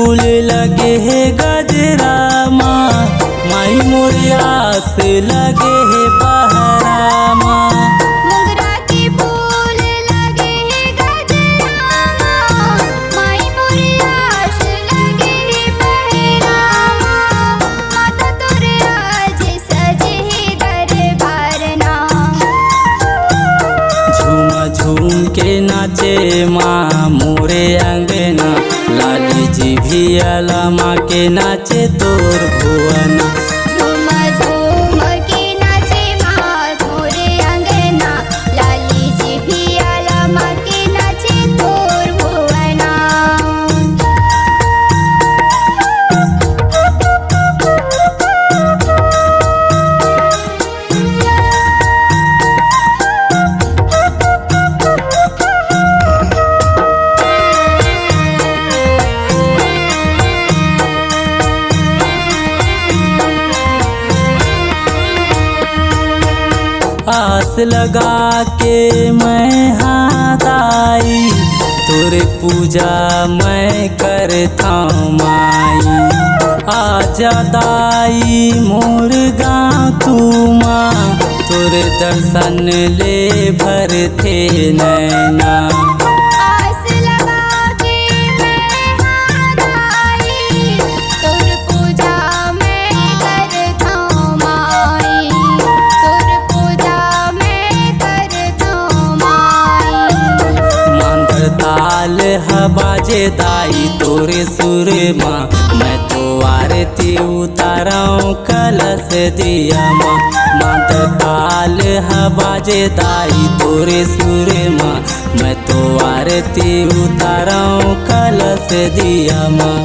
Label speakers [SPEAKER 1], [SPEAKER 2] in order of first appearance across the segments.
[SPEAKER 1] फूल लगे है गजरा माँ, माई मोरे आस लगे है पहरा माँ।
[SPEAKER 2] मोगरा के फूल लगे है गजरा माँ, माई मोरे आस लगे है पहरा माँ। माता तोरे आज सजे है दरबार ना।
[SPEAKER 1] झूम झूम के नाचे माँ मोरे अंगना, लाली जी भी अला माँ के नाचे तोर भुवना।
[SPEAKER 2] झूम झूम के नाचे माँ मोरे अंगना, लाली जी भी आला माँ के नाचे तोर भुवना।
[SPEAKER 1] आस लगा के मैं हाथ आई, तोरे पूजा मैं करता माई। आजा दाई मोर गाँव तू माँ, तोरे दर्शन ले भर थे नैना।
[SPEAKER 2] आस लगा के मैं हाथ आई, तोर पूजा मैं करता माई। तोर पूजा मैं करता माई।
[SPEAKER 1] मांदर ताल हबाजे दाई तोरे सुर माँ, मैं तो आरती उताराऊं कलश दिया माँ। मांदर ताल हबाजे दाई तोरे सुर माँ, मैं तो आरती उताराऊं कलश दिया माँ।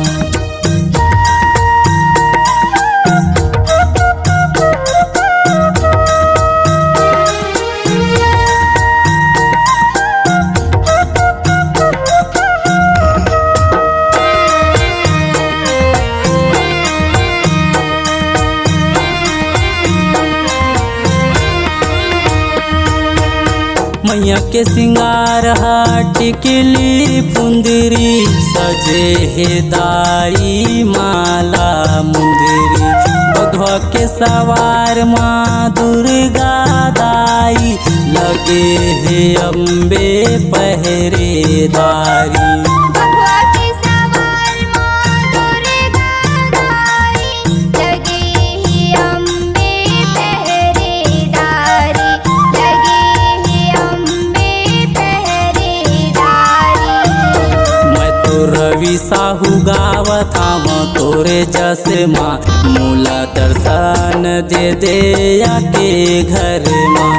[SPEAKER 1] मैया के सिंगार टिकली फुंदरी, सजे हे दाई माला मुंदरी। बघवा के सवार माँ दुर्गा दाई, लगे हे अम्बे पहरेदारी।
[SPEAKER 2] बघवा के सवार माँ दुर्गा दाई, लगे ही अम्बे पहरेदारी। लगे ही अम्बे पहरेदारी।
[SPEAKER 1] मैं तो रवि साहू गावत हम तोरे जस माँ, मूला दर्शन दे दे आके घर माँ।